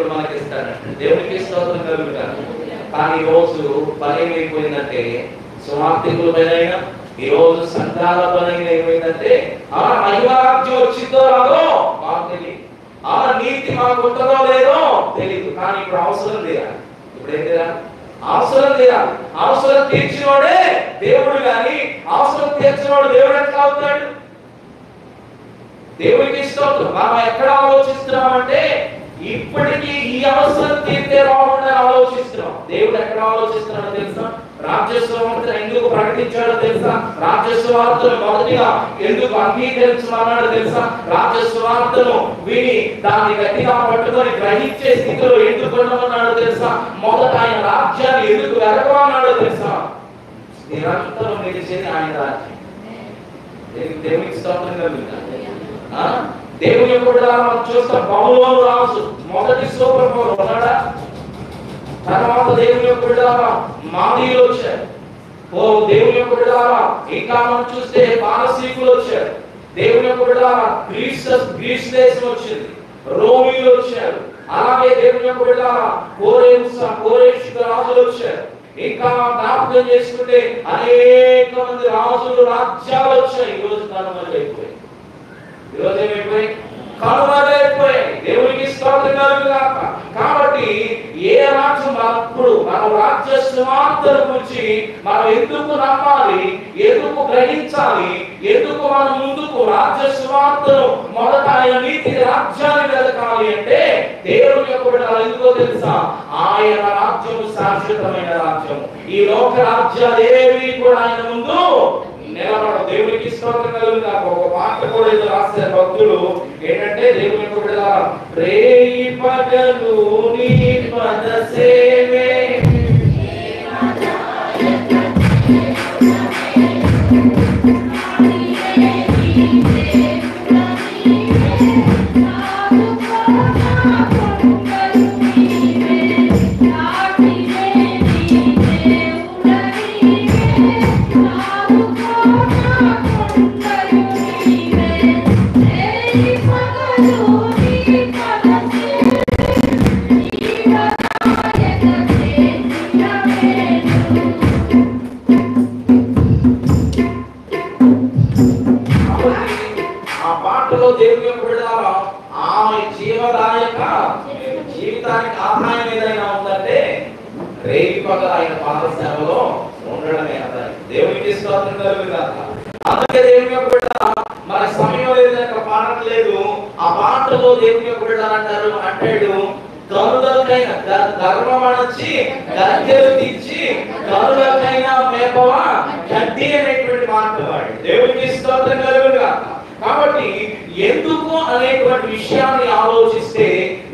మనకి ఇస్తాడంటే దేవునికి స్తోత్రం కలుగుతాను. కానీ ఈ రోజు పని ఏమైపోయిందంటే సువార్థికుల పైన ఈ రోజు సంఘాల పని ఏమైందంటే మహిళారాజ్యం వచ్చిందో రాదో మాకు తెలియదు, నీతి మాకు ఉంటుందో లేదో తెలియదు. కానీ ఇప్పుడు అవసరం లేదా? ఇప్పుడు ఏం లేదా? అవసరం లేదా? అవసరం తీర్చినోడే దేవుడు, కానీ అవసరం తీర్చినోడు దేవుడు ఎట్లా అవుతాడు? దేవునికి స్తోత్రం. మనం ఎక్కడ ఆలోచిస్తున్నామంటే ఇప్పటికీ ఈ అవసరం తీర్తే రాకుండా ఆలోచిస్తున్నాం. దేవుడు ఎక్కడ ఆలోచిస్తున్నాడో తెలుసా? రాజ్య సువార్తను ఎందుకు ప్రకటించాడో తెలుసా? రాజ్య సువార్తను మొదటిగా ఎందుకు అంగీకరించమన్నాడో తెలుసా? రాజ్య సువార్తను విని దాన్ని గట్టిగా పట్టుకొని గ్రహించే స్థితిలో ఎందుకు ఉండమన్నాడో తెలుసా? మొదట ఆయన రాజ్యాన్ని ఎందుకు వెరగమన్నాడో తెలుసా? నిరంతరం నిలిచేది ఆయన రాజ్యం. దేవునికి స్తోత్రం కలుగుతుంది. దేవుని యొక్క మనం చూస్తాం. పౌలు రాజు మొదటి సూపర్ పౌలు ఉన్నాడా? తర్వాత దేవుని యొక్క మాదీయులు వచ్చారు. దేవుని యొక్క ఇంకా మనం చూస్తే పారసీకులు వచ్చారు. దేవుని యొక్క గ్రీస్ దేశం వచ్చింది, రోమీలు వచ్చారు. అలాగే దేవుని యొక్క కోరేషు రాజులు వచ్చారు. ఇంకా జ్ఞాపకం చేసుకుంటే అనేక మంది రాజులు రాజ్యాలు వచ్చాయి. ఈ రోజు కనుమరుగైపోయాయి. ఈరోజు ఏమైపోయి? కనుమరుగైపోయాయి. దేవునికి స్తోత్రం కలుగుగాక. కాబట్టి ఏ రాజ్యం అప్పుడు మన రాజ్య సువార్తను గురించి మనం ఎందుకు నమ్మాలి, ఎందుకు గ్రహించాలి, ఎందుకు మనం ముందుకు రాజ్య సువార్తను మొదట ఆయన నీతి రాజ్యాన్ని వెతకాలి అంటే దేవుని యొక్క బిడ్డలు ఎందుకో తెలుసా? ఆయన రాజ్యము శాశ్వతమైన రాజ్యము. ఈ లోక రాజ్యాలు ఏవి కూడా ఆయన ముందు నిలబడ. దేవునికి స్తోత్రం కలుగుగాక. ఒక పాట కూడా ఇది రాసే భక్తులు ఏంటంటే దేవుని యొక్క బిడ్డలారా, రేయి పగలు నీ పద సేవే దేవుని యొక్క బిడ్డలారా, ఆమె జీవదాయక జీవితానికి ఆదాయం ఏదైనా ఉందంటే రేయి పగలు ఆయన పాదసేవలో ఉండడమే. దేవునికి స్తోత్రం కలుగుగాక. అందుకే దేవుని యొక్క బిడ్డలారా, మరి సమయం లేదు, పాడట్లేదు. ఆ పాటలో దేవుని యొక్క బిడ్డలు అంటాడు, కనులకైనా గర్వం అణచి గద్దెలు తీర్చి కనులకైనా మేపవా గడ్డి అనేటువంటి మాట వాడు. దేవునికి స్తోత్రం కలుగుగాక. కాబట్టి ఎందుకు అనేటువంటి విషయాన్ని ఆలోచిస్తే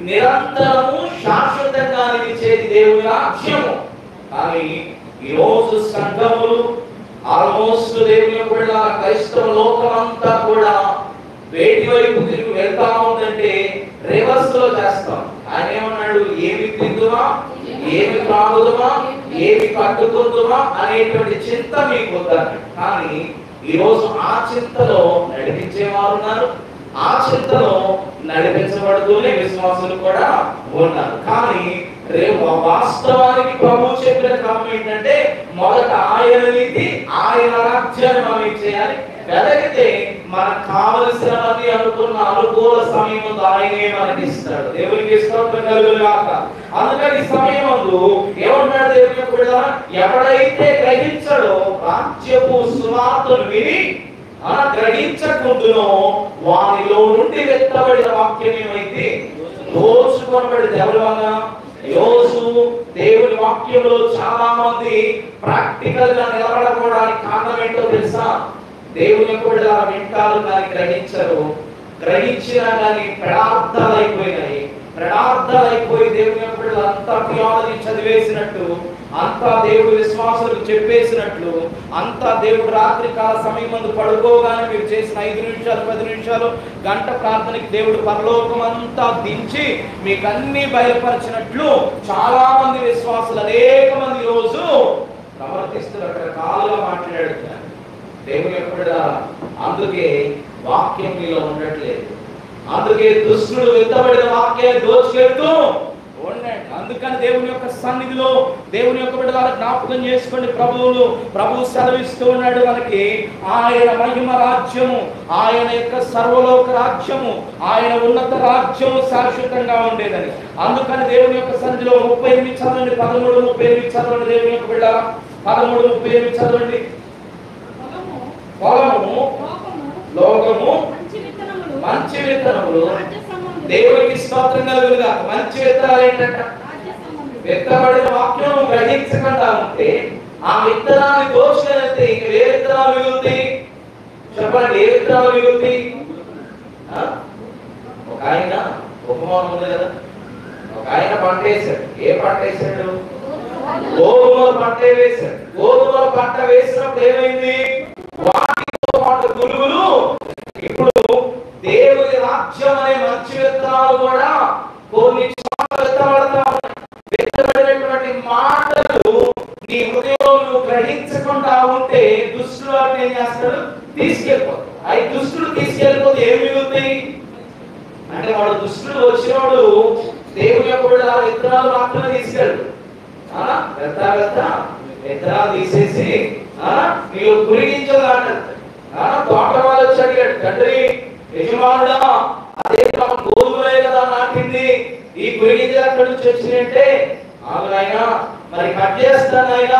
నిరంతరము శాశ్వతంగా నిలిచేది దేవుని రాజ్యము. కానీ ఈరోజు సంఘములు ఆల్మోస్ట్ దేవుని యొక్క క్రైస్తవ లోకమంతా కూడా వేటి వైపు తిరిగి వెళ్తా ఉందంటే రివర్స్ లో చేస్తాం. ఆయన ఏమన్నాడు? ఏమి తిందుమా, ఏమి త్రాగుదుమా, ఏమి కట్టుకుందుమా అనేటువంటి చింత మీకు వద్దని. కానీ ఈ రోజు ఆ చింతలో నడిపించేవారు ఉన్నారు, ఆ చింతలో నడిపించబడుతూనే విశ్వాసులు కూడా ఉన్నారు. కానీ రేపు వాస్తవానికి ప్రభు చెప్పిన క్రమం ఏంటంటే మొదట ఆయన నీతి, ఆయన రాజ్యాన్ని మనం చేయాలి. వెదకితే మనకు కావలసినవన్నీ అనుకున్న అనుకూల సమయం ఆయనే మనకి ఇస్తాడు. దేవునికి స్తోత్రం కలుగుగాక. అందుకని ఈ సమయం ఏమంటాడు దేవుని యొక్క బిడ్డలారా, ఎవడైతే గ్రహించడో రాజ్యపు సువార్తను విని గ్రహించకుండునో వారిలో నుండి వెత్తబడిన వాక్యం ఏమైతే దోచుకొనబడింది. ఎవరివల్ల? యోసు. దేవుని వాక్యంలో చాలా మంది ప్రాక్టికల్ గా నిలబడకపోవడానికి కారణం ఏంటో తెలుసా? దేవుని యొక్క బిడ్డలారా వింటారు కానీ గ్రహించరు. గ్రహించినా కానీ పెడార్థాలు అయిపోయినాయి. పెడార్థాలు అయిపోయి దేవుని యొక్క బిడ్డలు అంతా థియాలజీ చదివేసినట్టు, అంతా దేవుడు విశ్వాసులకు చెప్పేసినట్లు, అంతా దేవుడు రాత్రి కాల సమయం ముందు పడుకోగానే మీరు చేసిన 5 నిమిషాలు 10 నిమిషాలు గంట ప్రార్థనకి దేవుడు పరలోకం అంతా దించి మీకు అన్ని బయలుపరిచినట్లు చాలా మంది విశ్వాసులు అనేక మంది రోజు ప్రవర్తిస్తూ రకరకాలుగా మాట్లాడుతున్నారు. దేవుని యొక్క అందుకే వాక్యం మీలో ఉండట్లేదు. అందుకే దుష్టుడు విత్తబడిన వాక్యాన్ని దోచుకెళ్తూ ఉండండి. అందుకని దేవుని యొక్క సన్నిధిలో దేవుని యొక్క బిడ్డల జ్ఞాపకం చేసుకోండి. ప్రభువు సెలవిస్తూ ఉన్నాడు మనకి, ఆయన మహిమ రాజ్యము, ఆయన యొక్క సర్వలోక రాజ్యము, ఆయన ఉన్నత రాజ్యము శాశ్వతంగా ఉండేదని. అందుకని దేవుని యొక్క సన్నిధిలో 38 చదవండి, 13:38 చదవండి. దేవుని యొక్క బిడ్డల 13:38 చదవండి. పొలము, లోకము, మంచి విత్తనములు, దేవునికి స్తోత్రం కలుగునుగా. మంచి విత్తనాలు ఏంటంట? విత్తబడిన వాక్యం గ్రహించకుండా ఉంటే ఆ విత్తనాన్ని దోషులైతే ఇంక ఏ విత్తనాలు మిగులుతాయి చెప్పండి? ఏ విత్తనాలు మిగులుతాయి? ఒక ఆయన ఉపమానం ఉంది కదా, ఒక ఆయన పంట వేశాడు. ఏ పంట వేశాడు? గోధుమల పంట వేశాడు. గోధుమల పంట వేసినప్పుడు ఏమైంది? వాటితో పాటు పురుగులు. ఇప్పుడు దేవుని రాజ్యం అనే మంచి విత్తనాలు కూడా కొన్ని విత్తబడినటువంటి మాటలు నీ హృదయంలో నువ్వు గ్రహించకుండా ఉంటే దుష్టుడు వాటిని ఏం చేస్తాడు? తీసుకెళ్ళిపోతాడు. అవి దుష్టుడు తీసుకెళ్ళిపోతే ఏమి మిగులుతాయి అంటే, వాడు దుష్టుడు వచ్చినవాడు దేవుని యొక్క విత్తనాలు మాత్రమే తీసుకెళ్ళడు. విత్తనాలు తీసేసి నీవు గురిగించాలంటారు. తోట వాళ్ళు వచ్చి అడిగాడు, తండ్రి యజమానుడా, అదే గోధుమలే కదా నాటింది, ఈ గురిగింజలు అక్కడి నుంచి వచ్చినాయంటే, ఆయన మరి కట్ చేస్తాను ఆయన,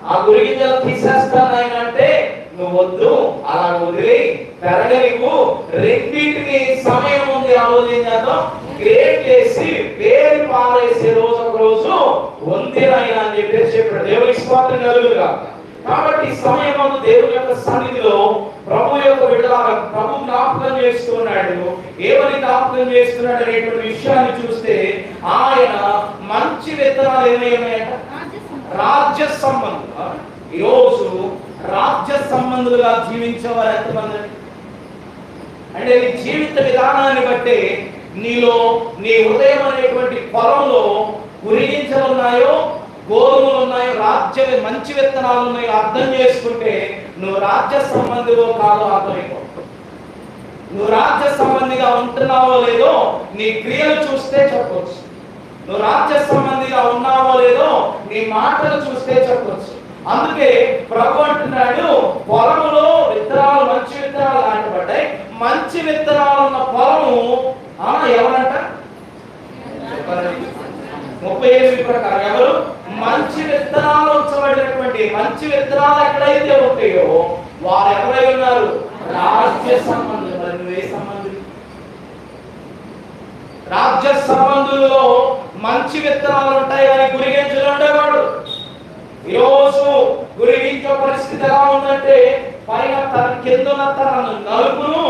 ఆ గురిగింజలు తీసేస్తాను ఆయన అంటే, నువ్వు వద్దు, అలా వదిలి పెరగనివ్వు, రెండింటికి సమయం ఉంది. ఆ రోజు ఏం చేద్దాం? గ్రేట్ చేసి పేరు పారేసే రోజు ఒక రోజు ఉంది ఆయన అని చెప్పేసి చెప్పాడు. దేవునికి స్తోత్రం కలుగునుగా. కాబట్టి సమయం దేవుని యొక్క సన్నిధిలో ప్రభు యొక్క బిడ్డలారా ప్రభు జ్ఞాపకం చేస్తున్నాడు. ఏమని జ్ఞాపకం చేస్తున్నాడు అనేటువంటి విషయాన్ని చూస్తే, ఆయన మంచి విత్తనాలు ఏమయ్యాయంట? రాజ్య సంబంధులు. ఈరోజు రాజ్య సంబంధులుగా జీవించేవారు ఎంతమంది అంటే, నీ జీవిత విధానాన్ని బట్టి నీలో నీ హృదయం అనేటువంటి పొలంలో గురిగించలు ఉన్నాయో, గోధుమలు ఉన్నాయో, మంచి విత్తనాలు ఉన్నాయో అర్థం చేసుకుంటే నువ్వు రాజ్య సంబంధిలో కాదో అర్థమైపో. నువ్వు రాజ్య సంబంధిగా ఉంటున్నావో లేదో నీ క్రియలు చూస్తే చెప్పవచ్చు. నువ్వు రాజ్య సంబంధిగా ఉన్నావో లేదో నీ మాటలు చూస్తే చెప్పవచ్చు. అందుకే ప్రభు అంటున్నాడు, పొలములో విత్తనాలు మంచి విత్తనాలు నాటబడ్డాయి. మంచి విత్తనాలు ఉన్న పొలము ఎవరంట? 38 ప్రకారం ఎవరు? మంచి విత్తనాలు ఉంచబడినటువంటి మంచి విత్తనాలు ఎక్కడైతే ఉంటాయో వారు ఎవరై ఉన్నారు? రాజ్య సంబంధులు. మరి నువ్వే సంబంధులు? రాజ్య సంబంధులలో మంచి విత్తనాలు ఉంటాయి కానీ గురిగింజలు ఉండేవాడు. ఈరోజు గురిగించే పరిస్థితి ఎలా ఉందంటే, పైన తన కిందున్న తన నలుపును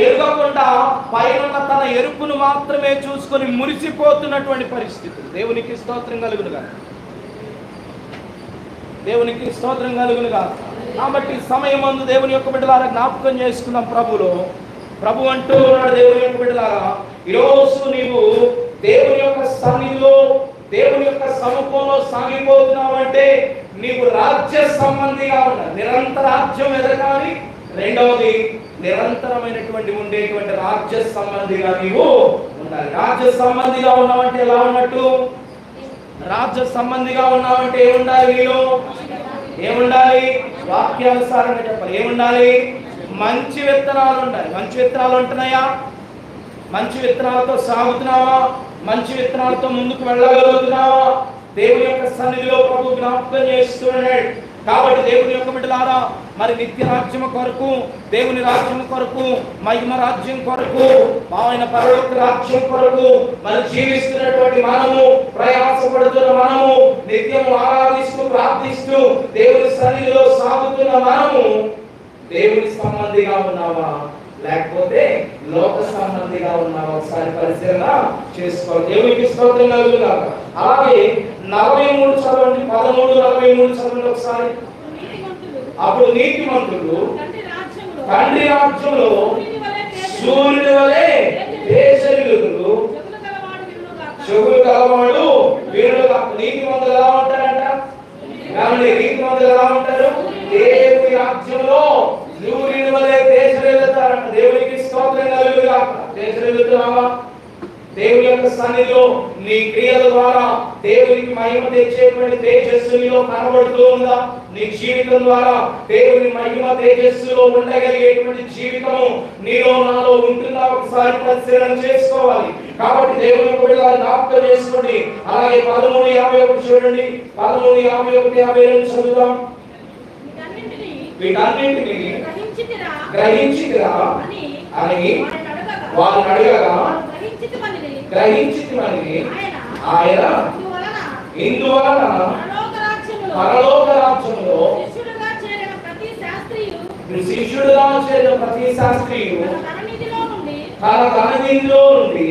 ఎరుగకుండా పైన తన ఎరుపును మాత్రమే చూసుకొని మురిసిపోతున్నటువంటి పరిస్థితులు. దేవునికి స్తోత్రం కలుగునుగా. దేవునికి స్తోత్రం కలుగునుగా. కాబట్టి సమయమందు దేవుని యొక్క బిడ్డలారా జ్ఞాపకం చేసుకున్నాం. ప్రభు అంటూ ఉన్నాడు, దేవుని యొక్క బిడ్డలారా, ఈరోజు నీవు దేవుని యొక్క సన్నిధిలో దేవుని యొక్క సముఖంలో సాగిపోతున్నావంటే నీవు రాజ్య సంబంధిగా ఉండాలి. నిరంతర రాజ్యం ఎదగాలి. రెండవది నిరంతరమైనటువంటి ఉండేటువంటి రాజ్య సంబంధిగా నీవు ఉండాలి. రాజ్య సంబంధిగా ఉన్నావంటే ఎలా ఉన్నట్టు? రాజ్య సంబంధిగా ఉన్నావంటే ఏముండాలి? నీలో ఏముండాలి? వాక్యానుసారంగా చెప్పాలి. ఏముండాలి? మంచి విత్తనాలు ఉండాలి. మంచి విత్తనాలు ఉంటున్నాయా? మంచి విత్తనాలతో సాగుతున్నావా? మంచి విత్తనాలతో ముందుకు వెళ్ళగలుగుతున్నావా? దేవుని యొక్క సన్నిధిలో ప్రభు జ్ఞాపకం చేస్తున్నాడు. కాబట్టి దేవుని యొక్క బిడ్డలారా, మరి నిత్య రాజ్యం కొరకు, దేవుని రాజ్యం కొరకు, మహిమ రాజ్యం కొరకు, ఆయన పరలోక రాజ్యం కొరకు మరి జీవిస్తున్నటువంటి మనము, ప్రయాసపడుతున్న మనము, నిత్యము ఆరాధిస్తూ ప్రార్థిస్తూ దేవుని సన్నిధిలో సాగుతున్న మనము దేవుని సంబంధిగా ఉన్నావా లేకపోతే లోక సంబంధిగా ఉన్నావా? ఒకసారి పరిశీలన చేసుకోవాలి. దేవునికి స్తోత్రం కలుగునుగాక. అలాగే 43 చదవండి, 13:43 చదవండి ఒకసారి. అప్పుడు నీతిమంతులు తండ్రి రాజ్యంలో సూర్యుని వలె తేజరిల్లుదురు. చెవులు గలవాడు వీరుడు. నీతిమంతులు ఎలా ఉంటారంట? నీతిమంతులు ఎలా ఉంటారు? దేవుని రాజ్యంలో సూర్యుని వలె తేజరిల్లుతారంట. దేవునికి స్తోత్రం కలుగునుగాక. తేజరిల్లుతున్నావా? దేవుని యొక్క సన్నిధిలో నీ క్రియల ద్వారా దేవునికి మహిమ తెచ్చేటువంటి తేజస్సు నీలో కనబడుతూ ఉందా? నీ జీవితం ద్వారా దేవుని మహిమ తేజస్సులో ఉండగలిగేటువంటి జీవితము నీలో నాలో ఉంటుందా? ఒకసారి పరిశీలన చేసుకోవాలి. కాబట్టి దేవుని కూడా జ్ఞాపకం చేసుకోండి. అలాగే 13:51 చూడండి. 13:51-52 చదువుదాం. వీటన్నింటినీ గ్రహించితిరా అని వారు అడగగా గ్రహించితిమని ఆయన ఇందువలన పరలోక రాజ్యములో శిష్యుడుగా చేరిన ప్రతి శాస్త్రీయు తన ధననిధిలో నుండి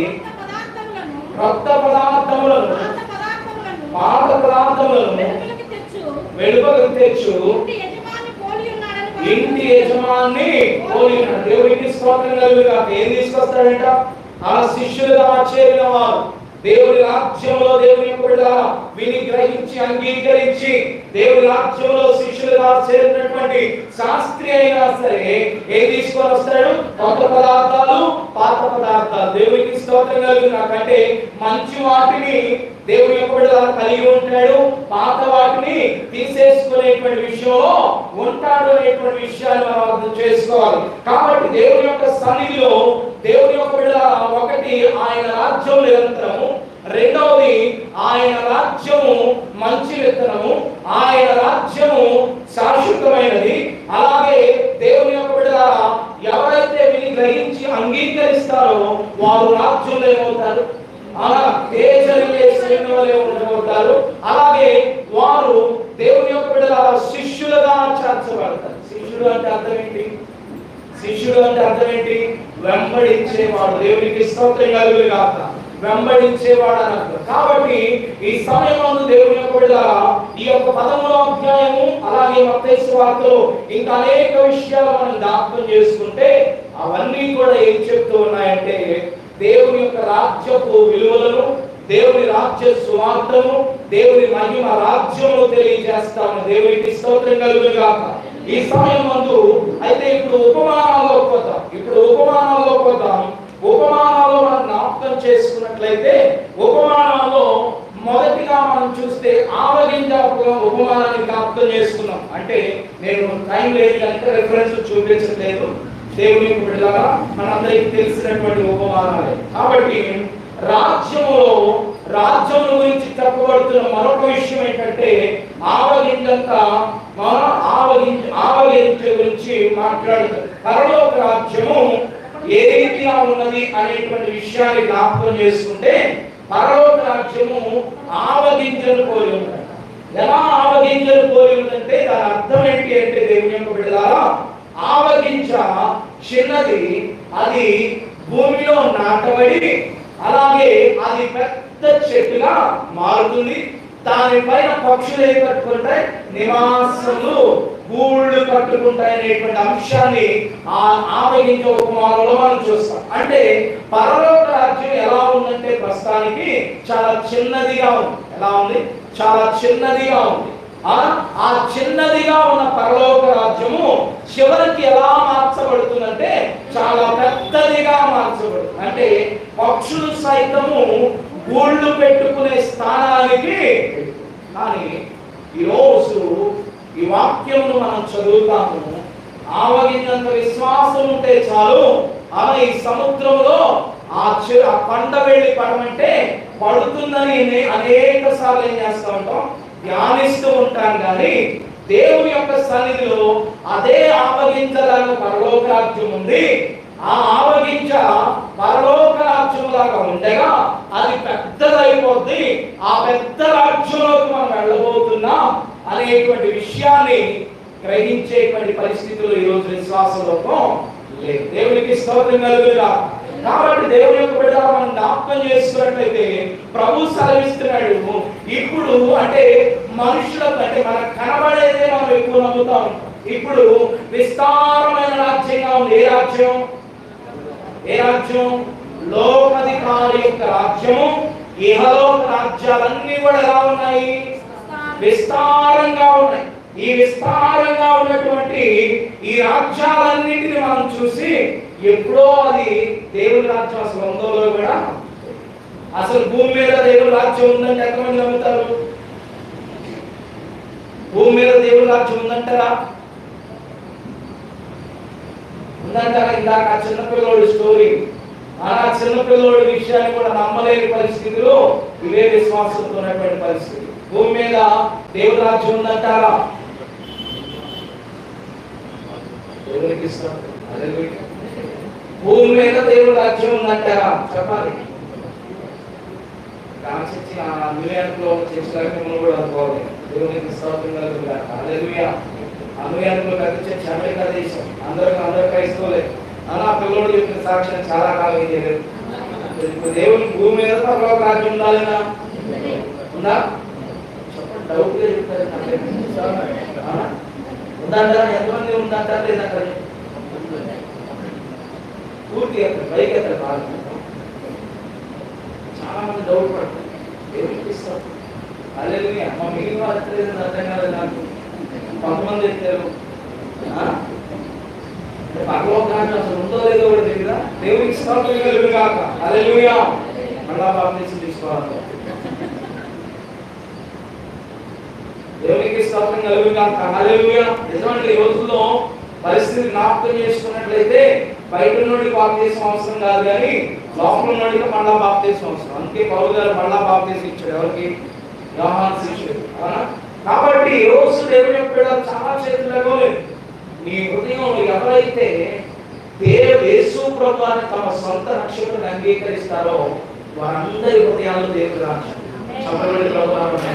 క్రొత్త పదార్థములను పాత పదార్థములను వెలుపలకు తెచ్చు ఇంటి యజమాని పోలి ఉన్నాడు. దేవునికి స్తోత్రం కలుగుగాక. ఏం తీసుకొస్తాడంట? ఆ శిష్యులుగా చేరిన వారు దేవుని రాజ్యంలో దేవుని యొక్క విని గ్రహించి అంగీకరించి దేవుని రాజ్యంలో శిష్యులుగా చేరినటువంటి శాస్త్రి అయినా సరే ఏం తీసుకొని వస్తాడు? కొత్త పదార్థాలు, పాత పదార్థాలు. దేవునికి స్తోత్రం కలుగుగాక. అంటే మంచి వాటిని దేవుని యొక్క కలిగి ఉంటాడు, పాత వాటిని తీసేసుకునేటువంటి విషయంలో ఉంటాడు అనేటువంటి విషయాన్ని మనం అర్థం చేసుకోవాలి. కాబట్టి దేవుని యొక్క సన్నిధిలో దేవుని యొక్క ఒకటి ఆయన రాజ్యం నిరంతరము, రెండవది ఆయన రాజ్యము మంచి విత్తనము, ఆయన రాజ్యము శాశ్వతమైనది. అలాగే దేవుని యొక్క ఎవరైతే విని గ్రహించి అంగీకరిస్తారో వారు రాజ్యంలో ఏమవుతారు? ఉండబోతారు. అలాగే వారు దేవుని యొక్క శిష్యులుగా చేర్చబడతారు. శిష్యుడు అంటే అర్థం ఏంటి? శిష్యుడు అంటే అర్థం ఏంటి? వెంబడించేవాడు. దేవునికి స్తోత్రం కలుగుగాక. వెంబడించేవాడు అని అర్థం. కాబట్టి ఈ సమయంలో దేవుని యొక్క ఈ యొక్క 13వ అధ్యాయము అలాగే మత్తయి సువార్తలో ఇంకా అనేక విషయాలు మనం జ్ఞాపకం చేసుకుంటే అవన్నీ కూడా ఏం చెప్తూ ఉన్నాయంటే దేవుని యొక్క రాజ్యపు విలువలను, దేవుని రాజ్య సువార్తను, దేవుని మహిమ రాజ్యము తెలియజేస్తాము. దేవునికి స్తోత్రం కలుగుగాక. ఈ సమయం ముందు అయితే ఇప్పుడు ఉపమానాల్లోకి వద్దాం. ఉపమానాల్లో మనం జ్ఞాపకం చేసుకున్నట్లయితే ఉపమానాల్లో మొదటిగా మనం చూస్తే ఆవగింజ ఉపమానాన్ని జ్ఞాపకం చేసుకున్నాం. అంటే నేను టైం లేదు కనుక రెఫరెన్స్ చూపించట్లేదు. దేవుని బిడ్డలారా మనందరికీ తెలిసినటువంటి ఉపమానాలే. కాబట్టి రాజ్యం గురించి చెప్పబడుతున్న మరొక విషయం ఏంటంటే ఆవగింజ గురించి మాట్లాడుతారు. పరలోక రాజ్యము ఏ రీతిగా ఉన్నది అనేటువంటి విషయాన్ని జ్ఞాపకం చేసుకుంటే పరలోక రాజ్యము ఆవగింజను పోలి ఉంటుంది. ఎలా ఆవగింజను పోలి ఉందంటే దాని అర్థం ఏంటి అంటే దేవుని యొక్క బిడ్డలారా ఆవగింజ చిన్నది, అది భూమిలో నాటబడి అలాగే అది పెద్ద చెట్టుగా మారుతుంది. దానిపైన పక్షులు ఏం కట్టుకుంటాయి? నివాసములు, గూళ్ళు కట్టుకుంటాయి అనేటువంటి అంశాన్ని ఆ ఆవగింజ ఉపమానంలో మనం చూస్తాం. అంటే పరలోక రాజ్యం ఎలా ఉందంటే ప్రస్తుతానికి చాలా చిన్నదిగా ఉంది. ఎలా ఉంది? చాలా చిన్నదిగా ఉంది. ఆ చిన్నదిగా ఉన్న పరలోక రాజ్యము చివరికి ఎలా మార్చబడుతుందంటే చాలా పెద్దదిగా మార్చబడుతుంది. అంటే పక్షులు సైతము గూళ్ళు పెట్టుకునే స్థానానికి. కానీ ఈరోజు ఈ వాక్యమును మనం చదువుతాము. ఆవగింజంత విశ్వాసం ఉంటే చాలు ఈ సముద్రంలో ఆ పంట వెళ్ళి పడమంటే పడుతుందని అనేక సార్లు ఏం చేస్తూ ఉంటాం? ధ్యానిస్తూ ఉంటాం. కానీ దేవుని యొక్క సన్నిధిలో అదే ఆవగింజలాగా పరలోక రాజ్యం ఉంది. ఆ ఆవగింజ పరలోక రాజ్యంలాగా ఉండగా అది పెద్దదైపోద్ది. ఆ పెద్ద రాజ్యంలోకి మనం వెళ్ళబోతున్నాం అనేటువంటి విషయాన్ని గ్రహించేటువంటి పరిస్థితులు ఈరోజు విశ్వాసంలో లేదు. దేవునికి స్తోత్రం కలుగుగా. కాబట్టి దేవుని యొక్క బిడ్డ మనం జ్ఞాపకం చేసుకున్నట్లయితే ప్రభు సెలవిస్తున్నాడు. ఇప్పుడు అంటే మనుషులకు అంటే మనకు కనబడేదే మనం ఎక్కువ నమ్ముతాం. ఇప్పుడు విస్తారమైన రాజ్యంగా ఉంది. ఏ రాజ్యం? లోకాధికారి యొక్క రాజ్యము. ఇహలోక రాజ్యాలన్నీ కూడా ఎలా ఉన్నాయి? విస్తారంగా ఉన్నాయి. ఈ విస్తారంగా ఉన్నటువంటి ఈ రాజ్యాలన్నింటినీ మనం చూసి ఎప్పుడో అది దేవుని రాజ్యం అసలు ఉందో కూడా అసలు భూమి మీద దేవుని రాజ్యం ఉందని ఎంతమంది నమ్ముతారు? భూమి మీద దేవుని రాజ్యం ఉందంటారా? ఉందంటారా? ఇందాక ఆ చిన్నపిల్లోడి స్టోరీ, ఆ చిన్నపిల్లోడి విషయాన్ని కూడా నమ్మలేని పరిస్థితిలో ఇవే విశ్వాసంతో ఉన్నటువంటి పరిస్థితి. భూమి మీద దేవుని రాజ్యం ఉందంటారా? దేవునికి ఇష్టం. భూమి మీద దేవుని రాజ్యం ఉందంటారా? చెప్పాలి. కాన్సెప్ట్ అన్వయానికలో చేసిన కూడా అనుకోవాలి. దేవునికి స్తోత్రం కలుగుగాక. హల్లెలూయా. అన్వయానికలో పెద్ద చర్చ అమెరికా దేశం, అందరూ క్రైస్తవులే. అలా పిల్లోడు చెప్పిన సాక్ష్యం చాలా కాలం చేయలేదు. ఇప్పుడు దేవుని భూమి మీద పరలోక రాజ్యం ఉండాలినా? ఉందా? చెప్పండి. డౌట్గా చెప్తారు. ఉందంటారా? ఎంతమంది ఉందంటారా? లేదంటారా? పూర్తి పైకి ఎత్తారు బాగా. చాలా మంది డౌట్ పడతారు. దేవునికి ఇస్తాం. హల్లెలూయా. మా మిగిలిన వాళ్ళు ఎత్తలేదని అర్థం కాలేదు నాకు. కొంతమంది ఎత్తారు. పరలోకాన్ని అసలు ఉందో లేదో కూడా తెలియదా? దేవునికి స్తోత్రం కలుగుగాక. హల్లెలూయా. మళ్ళా బాప్తిసం తీసుకోవాలి. దేవునికి స్తోత్రం కలుగుగాక. హల్లెలూయా. నిజమంటే ఈ రోజుల్లో పరిస్థితి జ్ఞాపకం చేసుకున్నట్లయితే బయట నుండి బాప్తిసం అవసరం కాదు, కానీ లోపల నుండి మళ్ళా బాప్తిసం అవసరం. అందుకే పౌలు గారు మళ్ళా బాప్తిసం ఇచ్చాడు. ఎవరికి? యోహాను శిష్యుడు. అవునా? కాబట్టి ఈ రోజు దేవుని యొక్క చాలా చేతులలో నీ హృదయంలో ఎవరైతే యేసు ప్రభువుని తమ సొంత రక్షకుడిని అంగీకరిస్తారో వారందరి హృదయాల్లో దేవుని రాజ్యం. చెప్పండి. ప్రభు నామమున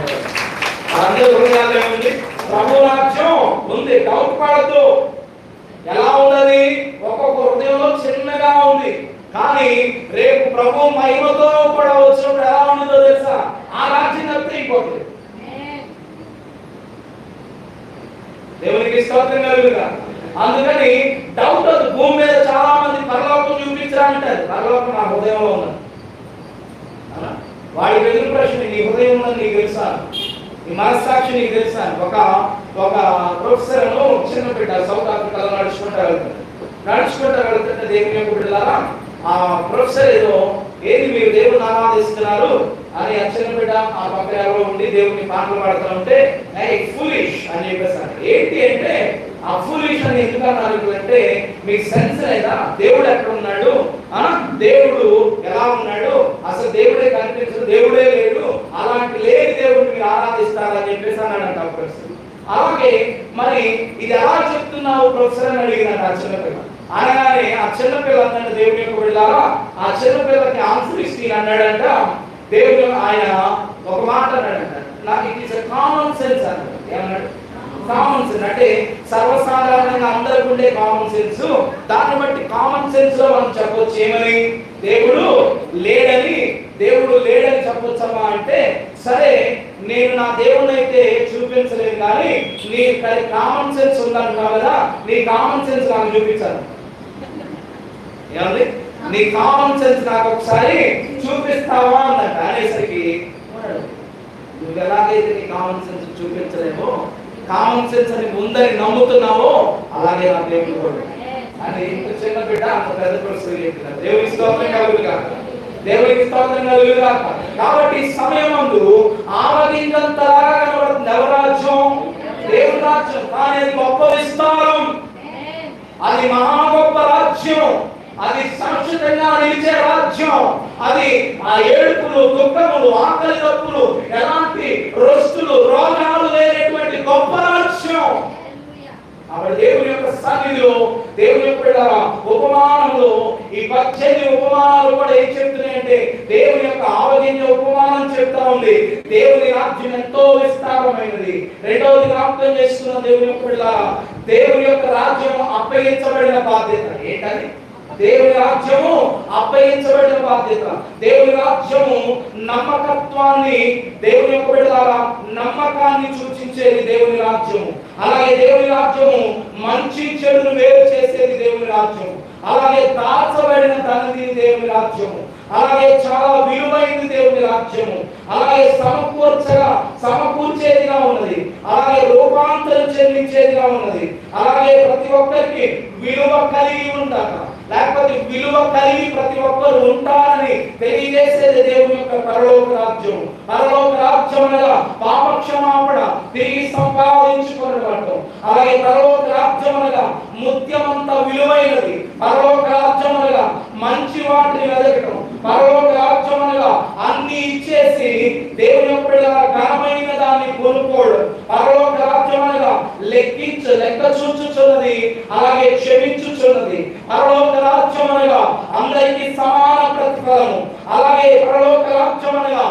అందరి హృదయాల్లో ఉంది ప్రభు రాజ్యం ఉంది. డౌట్ పడద్దు. ఎలా ఉన్నది? ఒక్కొక్క హృదయంలో చిన్నగా ఉంది, కానీ రేపు ప్రభు మహిమతో కూడా వచ్చినప్పుడు ఎలా ఉంటుందో తెలుసా? ఆ రాజ్యం తప్పితే ఇంకోటి. దేవునికి స్తోత్రం కలుగుగా. అందుకని డౌట్ వద్దు. భూమి మీద చాలా మంది పరలోకం చూపించరా అంటారు. పరలోకం నా హృదయంలో ఉన్నది. వాడి ఎదురు ప్రశ్న, నీ హృదయం ఉన్నది నీకు తెలుసా? నీ మనస్సాక్షి నీకు తెలుసా? ఒక ప్రొఫెసర్ చిన్న బిడ్డ సౌత్ ఆఫ్రికాలో నడుచుకుంటా వెళ్తుంటే దేవుని యొక్క బిడ్డలారా, ఆ ప్రొఫెసర్ ఏది మీరు దేవుని ఆరాధిస్తున్నారు అని ఆ చిన్న బిడ్డ ఆ పక్క ఎవరో ఉండి దేవుని పాటలు పాడుతూ ఉంటే ఫూలిష్ అని చెప్పేసారు. ఏంటి అంటే ఆ ఫూలిష్ అని ఎందుకు అన్నారు అంటే, మీకు సెన్స్ లేదా? దేవుడు ఎక్కడ ఉన్నాడు, దేవుడు ఎలా ఉన్నాడు, అసలు దేవుడే కనిపించదు, దేవుడే లేడు, అలాంటి లేని దేవుడిని మీరు ఆరాధిస్తారని చెప్పేసి అన్నాడంట ఆ ప్రొఫెసర్. అలాగే మరి ఇది ఎలా చెప్తున్నావు ప్రొఫెసర్ అని అడిగినట్టు ఆ చిన్నపిల్ల. అనగానే ఆ చిన్నపిల్ల అన్నాడు, దేవుని యొక్క బిడ్డలారా, ఆ చిన్నపిల్లకి ఆన్సర్ ఇస్తే అన్నాడంట, దేవుడు ఆయన ఒక మాట అన్నాడంట, నాకు ఇట్ ఈస్ కామన్ సెన్స్ అన్నాడు. ఏమన్నాడు? కామన్ సెన్స్ అంటే సర్వసాధారణంగా అందరికి ఉండే కామన్ సెన్స్. దాన్ని బట్టి కామన్ సెన్స్ లో మనం చెప్పొచ్చు ఏమని? దేవుడు లేడని చెప్పొచ్చమ్మా అంటే, సరే నేను నా దేవుని అయితే చూపించలేదు, కానీ నీ కామన్ సెన్స్ ఉందంటున్నావు కదా, నీ కామన్ సెన్స్ నాకు చూపించాను. ఏమండి? నీ కామన్ సెన్స్ నాకు ఒకసారి చూపిస్తావా అన్నట్టు అనేసరికి, నువ్వు ఎలాగైతే నీ కామన్ సెన్స్ చూపించలేమో, కామన్ సెన్స్ అని ఉందని నమ్ముతున్నావో, అలాగే నా దేవుడు కూడా అని చిన్న బిడ్డ అంత పెద్ద ప్రశ్న చెప్తున్నారు. దేవునికి స్తోత్రం కలుగుగాక. దేవునికి స్తోత్రం కలుగుగాక. కాబట్టి సమయమందు ఆవగింజంతలాగా కనబడుతుంది ఎవరాజ్యం? దేవుని రాజ్యం. కానీ అది గొప్ప విస్తారం, అది మహా గొప్ప రాజ్యం, అది శాశ్వతంగా నిలిచే రాజ్యం. అది ఆ ఏడుపులు, దుఃఖములు, ఆకలి దప్పులు, ఎలాంటి రొస్టులు, రోగాలు లేనటువంటి గొప్ప రాజ్యం. అప్పుడు దేవుని యొక్క సన్నిధిలో, దేవుని యొక్క ఉపమానంలో ఈ 18 ఉపమానాలు కూడా ఏం చెప్తున్నాయంటే, దేవుని యొక్క ఆవగింజ ఉపమానం చెప్తా ఉంది. దేవుని రాజ్యం ఎంతో విస్తారమైనది. రెండవది జ్ఞాపకం చేసుకున్న దేవుని యొక్క దేవుని యొక్క రాజ్యం అప్పగించబడిన బాధ్యత. ఏంటని? దేవుని రాజ్యము అప్పగించబడిన బాధ్యత. దేవుని రాజ్యము నమ్మకత్వాన్ని, దేవుని యొక్క బిడ్డలారా నమ్మకాన్ని సూచించేది దేవుని రాజ్యము. అలాగే దేవుని రాజ్యము మంచి చెడును వేరు చేసేది దేవుని రాజ్యము. అలాగే దాచబడిన ధనది దేవుని రాజ్యము. అలాగే చాలా విలువైనది దేవుని రాజ్యము. అలాగే సమకూర్చేదిగా ఉన్నది. అలాగే రూపాంతరం చెందించేదిగా ఉన్నది. అలాగే ప్రతి ఒక్కరికి విలువ కలిగి ఉండాలి. లేకపోతే విలువ కలిగి ప్రతి ఒక్కరు ఉంటారని తెలియజేసేది దేవుని యొక్క పరలోక రాజ్యం. పరలోక రాజ్యం అనగా పాప క్షమాపణ తిరిగి సంపాదించుకున్నట్టు. అలాగే పరలోక రాజ్యం అనగా ముత్యమంత విలువైనది. పరలోక రాజ్యం అనగా మంచి వాటిని వెదకటం. పరలోక రాజ్యం అనగా అన్ని ఇచ్చేసి దేవుని యొక్క ఘనమైన దాన్ని కొనుక్కోవడం. పరలోక రాజ్యం అనగా లెక్క చూచుచున్నది, అలాగే క్షమించుచున్నది. పరలోక రాజ్యం అనగా అందరికీ సమాన ప్రతిఫలము. అలాగే పరలోక రాజ్యం అనగా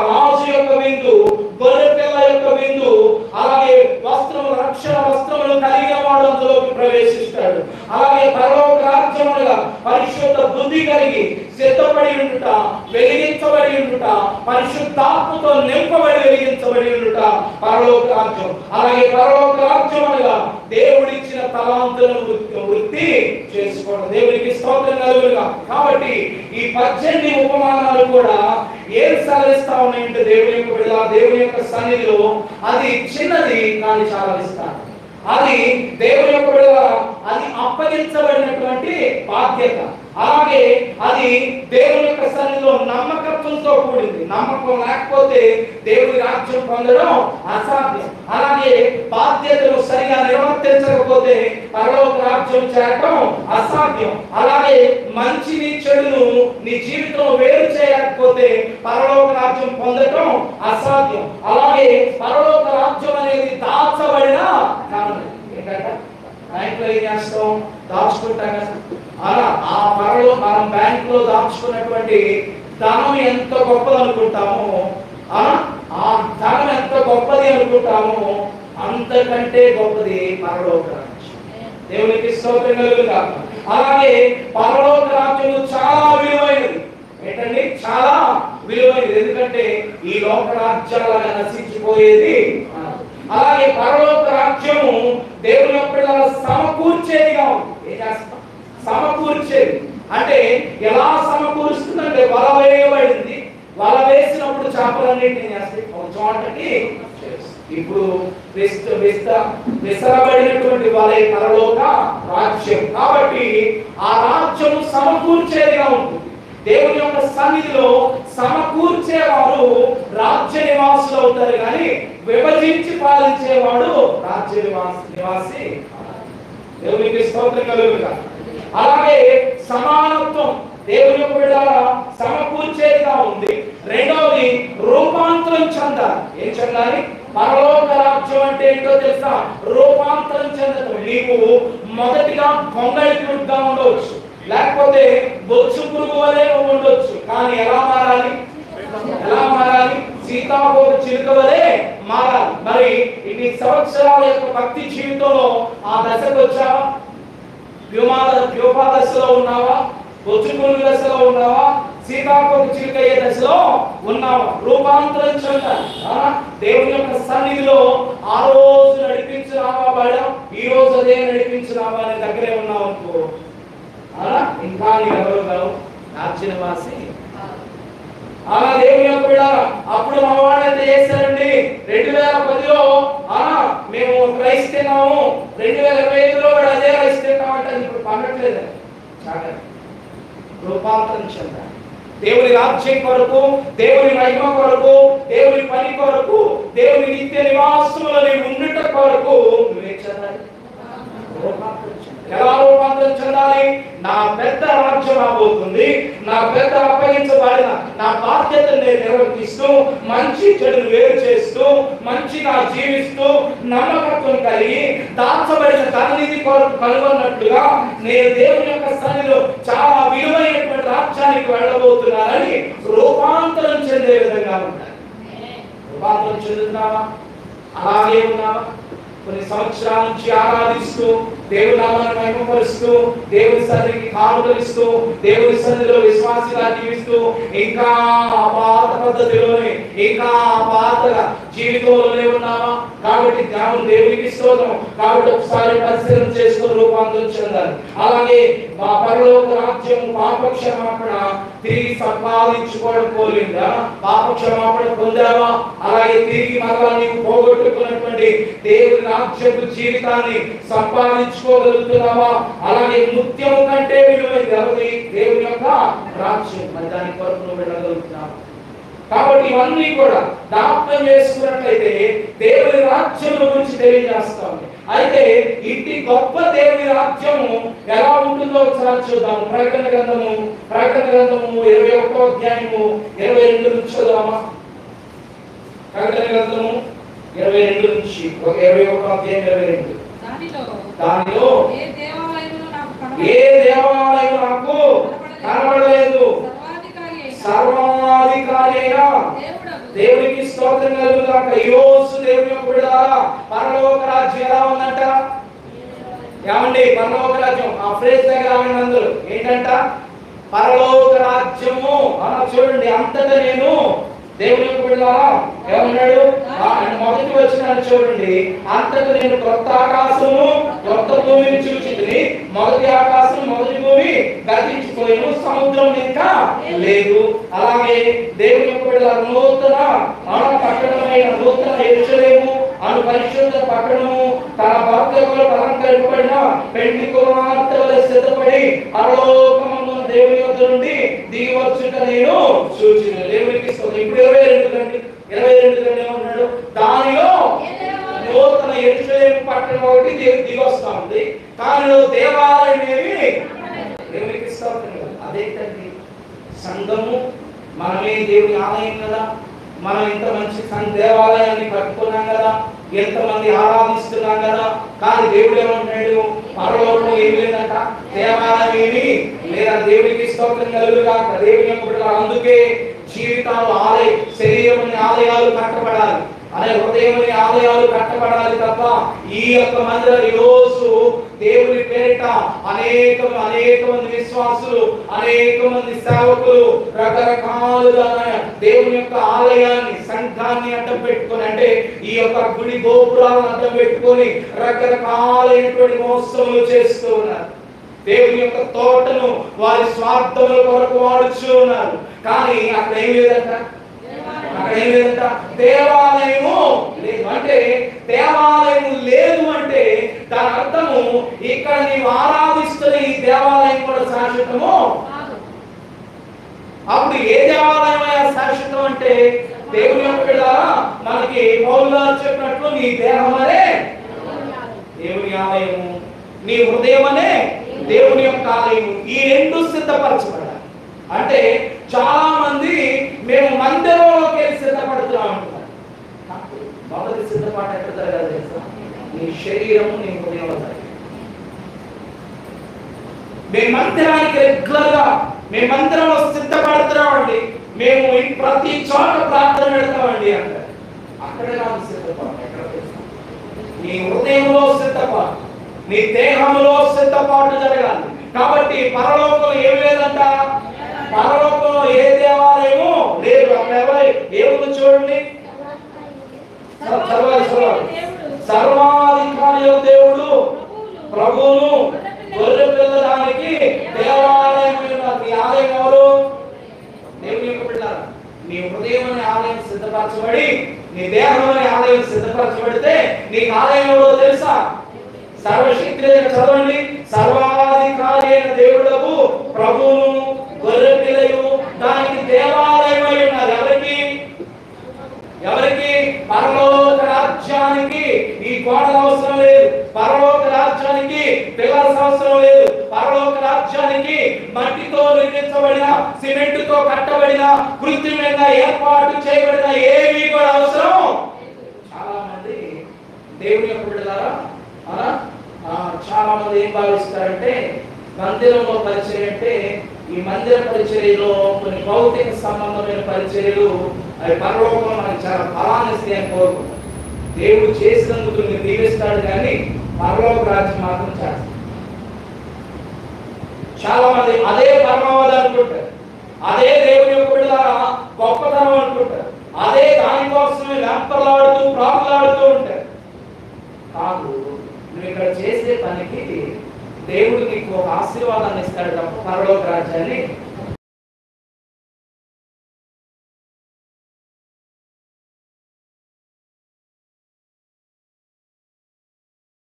రాజు యొక్క విందు, గొర్రె పిల్ల యొక్క విందు, అలాగే వస్త్రము, రక్షణ వస్త్రములు కలిగిన వాడు అందులోకి ప్రవేశిస్తాడు. అలాగే పరలోక రాజ్యం అనగా పరిశుద్ధ బుద్ధి కలిగి సిద్ధపడి ఉండుట, వెలిగించబడి ఉండుట, పరిశుద్ధాత్మతో నింపబడి వెలిగించబడి ఉండుట పరలోక రాజ్యం. అలాగే పరలోక రాజ్యం అనగా దేవుడిచ్చిన తలాంతులను వృత్తి చేసుకోవడం. దేవునికి స్తోత్రం కలుగునుగా. కాబట్టి ఈ 18 ఉపమానాలు కూడా ఏం సాధిస్తా ఉన్నాయంటే దేవుని యొక్క సన్నిధిలో అది చిన్నది కానీ చాలా ఇస్తాడు. అది దేవుని యొక్క అది అప్పగించబడినటువంటి బాధ్యత. అలాగే అది దేవుని యొక్క సన్నిధిలో నమ్మకత్వంతో కూడింది. నమ్మకం లేకపోతే దేవుని రాజ్యం పొందడం అసాధ్యం. అలాగే బాధ్యతలు సరిగా నిర్వర్తించకపోతే పరలోక రాజ్యం చేరడం అసాధ్యం. అలాగే మంచిని చెడును నీ జీవితంలో వేరు చేయకపోతే పరలోక రాజ్యం పొందడం అసాధ్యం. అలాగే పరలోక రాజ్యం అనేది దాచబడిన కారణం ఏంటంటే బ్యాంకులో ఏం చేస్తాం, దాచుకుంటాం కదా. అలా ఆ పరలో మనం బ్యాంకులో దాచుకున్నటువంటి ధనం ఎంత గొప్పది అనుకుంటామో, ఆ ధనం ఎంత గొప్పది అనుకుంటామో అంతకంటే గొప్పది పరలోక రాజ్యం. దేవునికి స్తోత్రం కలుగునుగాక. అలాగే పరలోక రాజ్యం చాలా విలువైనది. ఏంటండి? చాలా విలువైనది. ఎందుకంటే ఈ లోక రాజ్యాలుగా నశించిపోయేది. అలాగే పరలోక రాజ్యము దేవుని యొక్క సమకూర్చేదిగా ఉంది. ఏం చేస్తాం? సమకూర్చేది అంటే ఎలా సమకూరుస్తుందంటే వల వేయబడింది. వల వేసినప్పుడు చేపలన్నింటినీ చేస్తాయి ఒక చోటకి. ఇప్పుడు విసరబడినటువంటి వలె పరలోక రాజ్యం. కాబట్టి ఆ రాజ్యము సమకూర్చేదిగా ఉంటుంది. దేవుని యొక్క సన్నిధిలో సమకూర్చేవారు రాజ్య నివాసులు అవుతారు, కానీ విభజించి పాలించేవాడు రాజ్య నివాసి. దేవునికి స్తోత్రం కలుగునుగాక. అలాగే సమానత్వం దేవుని యొక్క బిడ్డల సమకూర్చేదిగా ఉంది. రెండవది రూపాంతరం చెందాలి. ఏం చెందాలి? పరలోక రాజ్యం అంటే ఏంటో తెలుసా? రూపాంతరం చెందడం. నీవు మొదటిగా కొంగళికుడుగా ఉండవచ్చు, లేకపోతే బొచ్చు పురుగు వలె ఉండొచ్చు, కానీ ఎలా మారాలి? సీతాకోక చిలుక వలె మారాలి. మరి ఇన్ని సంవత్సరాల యొక్క భక్తి జీవితంలో ఆ దశకు వచ్చావా? వ్యూపా దశలో ఉన్నావా? బొచ్చు పురుగు దశలో ఉన్నావా? సీతాకోక చిలుక ఏ దశలో ఉన్నావా? రూపాంతరం చెందాలి. దేవుని యొక్క సన్నిధిలో ఆ రోజు నడిపించినావా బాడా, ఈ రోజు అదే నడిపించినావా అనే దగ్గరే ఉన్నావు అనుకో, ఇంకా ఎవరు రాజ్య నివాసి. అలా దేవుని యొక్క బిడ్డలారా, అప్పుడు మా వాడు ఎంత చేశారండి? 2010లో మేము రైస్ తిన్నాము, 2025లో కూడా అదే రైస్ తిన్నామంటే ఇప్పుడు పండట్లేదు. రూపాంతరం చెందాలి. దేవుని రాజ్యం కొరకు, దేవుని మహిమ కొరకు, దేవుని పని కొరకు, దేవుని నిత్య నివాసములో ఉండుట కొరకు నువ్వే చెందాలి. ఎలా రూపాంతరం చెందాలి? నా పెద్ద రాజ్యం రాబోతుంది, నా పెద్ద అప్పగించబడిన నా బాధ్యతను నేను నిర్వర్తిస్తూ, మంచి చెడును వేరు చేస్తూ, మంచిగా జీవిస్తూ, నమ్మకత్వం కలిగి దాచబడిన తననిధి కొరకు కనుగొన్నట్లుగా నేను దేవుని యొక్క సన్నిధిలో చాలా విలువైనటువంటి రాజ్యానికి వెళ్ళబోతున్నానని రూపాంతరం చెందే విధంగా ఉండాలి. రూపాంతరం చెందుతున్నావా? అలాగే ఉన్నావా? కొన్ని సంవత్సరాల నుంచి ఆరాధిస్తూ, దేవుని నామాన్ని మహిమపరుస్తూ, దేవుని సన్నిధికి కానుకలిస్తూ, దేవుని సన్నిధిలో విశ్వాసిగా జీవిస్తూ, ఇంకా పాత పద్ధతిలోనే, ఇంకా పాత జీవితంలోనే ఉన్నావా? కాబట్టి అలాంటి జ్ఞానం దేవునికి స్తోత్రం. కాబట్టి ఒకసారి పరిశీలన చేసుకుని రూపాంతరం చెందాలి. అలాగే మా పరలోక రాజ్యం పాప క్షమాపణ తిరిగి సంపాదించుకోవడం పోలిందా? పాప క్షమాపణ పొందావా? అలాగే తిరిగి మరలా నీవు పోగొట్టుకున్నటువంటి దేవుని రాజ్యపు జీవితాన్ని సంపాదించుకోగలుగుతున్నావా? అలాగే ముత్యం కంటే విలువైనది ఎవరి? దేవుని యొక్క రాజ్యం. మరి దాని కొరకు నువ్వు వెళ్ళగలుగుతున్నావా? కాబట్టి ఇవన్నీ కూడా జ్ఞాపకం చేసుకున్నట్లయితే దేవుని రాజ్యం గురించి తెలియజేస్తాం. అయితే ఇంటి గొప్ప దేవుని రాజ్యము ఎలా ఉంటుందో ఒకసారి చూద్దాం. ప్రకటన గ్రంథము 21వ అధ్యాయము 22 నుంచి చదువుదామా? ప్రకటన గ్రంథము 22 నుంచి 21వ అధ్యాయం 22. దానిలో ఏ దేవాలయం నాకు కనబడలేదు. సర్వాధికారి అయిన దేవునికి స్తోత్రం కలుగుగాక. యోసు దేవుని యొక్క బిడ్డలారా, పరలోక రాజ్యం ఎలా ఉందంట? ఏమండి పరలోక రాజ్యం? ఆ ఫ్రేజ్ దగ్గర అందరూ ఏంటంట? పరలోక రాజ్యము అలా చూడండి. అంతటా నేను దేవుని యొక్క బిడ్డలారా ఏమన్నాడు? మొదటి వచనాన్ని చూడండి. అంతటా నేను క్రొత్త ఆకాశము క్రొత్త భూమిని చూచితిని. మొదటి ఆకాశం మొదటి భూమి గతించిపోయిను, సముద్రం ఇంకా లేదు. అలాగే దేవుని యొక్క బిడ్డలారా, నూతన పట్టణమైన నూతన యెరూషలేము అను పరిశుద్ధ పట్టణము తన భక్తులకు అలంకరింపబడిన పెండ్లి కుమార్తె వలె సిద్ధపడి పరలోకమందున దేవుని యొద్ద నుండి దిగి వచ్చుట నేను చూచితిని. దేవునికి స్తోత్రం. ఇప్పుడు 22 ఏమన్నాడు? దానిలో నూతన యెరూషలేము పట్టణం ఒకటి దిగి వస్తా ఉంది, కానీ దేవాలయం ఏమి? దేవునికి స్తోత్రం. అదేంటండి సంఘము? మనమే దేవుని ఆలయం కదా. మనం ఇంత మంచి దేవాలయాన్ని కట్టుకున్నాం కదా, ఎంతమంది ఆరాధిస్తున్నాం కదా. కానీ దేవుడు ఏమంటున్నాడు? పరలోకంలో ఏమి లేదంట, దేవాలయం ఏమి లేదా. దేవునికి స్తోత్రం కలుగుగాక. దేవుని యొక్క బిడ్డలారా, అందుకే జీవితాలు శరీరం ఆలయాలు కట్టబడాలి, అనే హృదయం ఆలయాలు కట్టబడాలి తప్ప ఈ యొక్క మందిర ఈరోజు దేవుని పేరిట అనేక మంది విశ్వాసులు, అనేక మంది సేవకులు రకరకాలుగా దేవుని యొక్క ఆలయాన్ని, సంఘాన్ని అడ్డం పెట్టుకొని, అంటే ఈ యొక్క గుడి గోపురాలను అడ్డం పెట్టుకొని రకరకాలైనటువంటి మోసములు చేస్తూ ఉన్నారు. దేవుని యొక్క తోటను వారి స్వార్థముల కొరకు వాడుచూ ఉన్నారు. కానీ అక్కడ ఏం లేదంట, దేవాలయము లేదు. అంటే దేవాలయము లేదు అంటే దాని అర్థము ఇక్కడ నీవు ఆరాధిస్తున్న ఈ దేవాలయం కూడా శాశ్వతము. అప్పుడు ఏ దేవాలయం శాశ్వతం అంటే దేవుని యొక్క మనకి పౌలు చెప్పినట్లు నీ దేహం అనే దేవుని ఆలయము, నీ హృదయం అనే దేవుని యొక్క ఆలయము. ఈ రెండు సిద్ధపరచబడాలి. అంటే చాలా మంది మేము మందిరంలోకి వెళ్ళి సిద్ధపడుతున్నాం అంటున్నారు. మొదటి సిద్ధపాటు ఎక్కడ జరగాలి తెలుసా? నీ శరీరము నీ హృదయంలో జరగాలి. మేము మందిరానికి రెగ్యులర్ గా మేము మందిరంలో సిద్ధపడుతున్నామండి, మేము ప్రతి చోట ప్రార్థన పెడతామండి అంటారు. అక్కడే నాకు సిద్ధపాటు. ఎక్కడ నీ హృదయంలో సిద్ధపాటు, నీ దేహంలో సిద్ధపాటు జరగాలి. కాబట్టి పరలోకంలో ఏమి లేదంట, పరలోకంలో ఏ దేవాలయము లేదు. అక్కడ ఏముంది చూడండి, సర్వాధికారి దేవుడు ప్రభువును గొర్రె పిల్లడానికి దేవాలయం. ఈ ఆలయం ఎవరు? దేవుని యొక్క బిడ్డలారా, నీ హృదయం అనే ఆలయం సిద్ధపరచబడి, నీ దేహం అనే ఆలయం సిద్ధపరచబడితే నీకు ఆలయం ఎవరో తెలుసా? సర్వశక్తి చదవండి. సర్వాధికారి అయిన దేవుడకు ప్రభువును గొర్రె పిల్లయు దానికి దేవాలయం అయి ఉన్నారు. ఎవరికి? పరలోక రాజ్యానికి. ఈ కోటల అవసరం లేదు, పరలోక రాజ్యానికి పిల్లర్స్ అవసరం లేదు, పరలోక రాజ్యానికి మట్టితో నిర్మించబడిన, సిమెంటుతో కట్టబడిన, కృత్రిమంగా ఏర్పాటు చేయబడిన ఏవి కూడా అవసరం. చాలా మంది దేవుని యొక్క బిడ్డలారా, చాలా మంది ఏం భావిస్తారంటే మందిరంలో పరిచయం అంటే ఈ మందిర పరిచర్యలో కొన్ని భౌతిక సంబంధమైన పరిచర్యలు అవి పరలోకంలో మనకు చాలా ఫలాన్ని ఇస్తాయని కోరుకుంటాం. దేవుడు చేసినందుకు నేను దీవిస్తాడు, కానీ పరలోక రాజ్యం మాత్రం చేస్తాడు. చాలా మంది అదే పరమావధి అనుకుంటారు, అదే దేవుని యొక్క బిడ్డలారా గొప్పతనం అనుకుంటారు, అదే దానికోసమే వెంపర్లాడుతూ ప్రాకులాడుతూ ఉంటారు. కాదు, నువ్వు ఇక్కడ చేసే పనికి దేవుడు నీకు ఒక ఆశీర్వాదాన్ని ఇస్తాడు తప్ప పరలోక రాజ్యాన్ని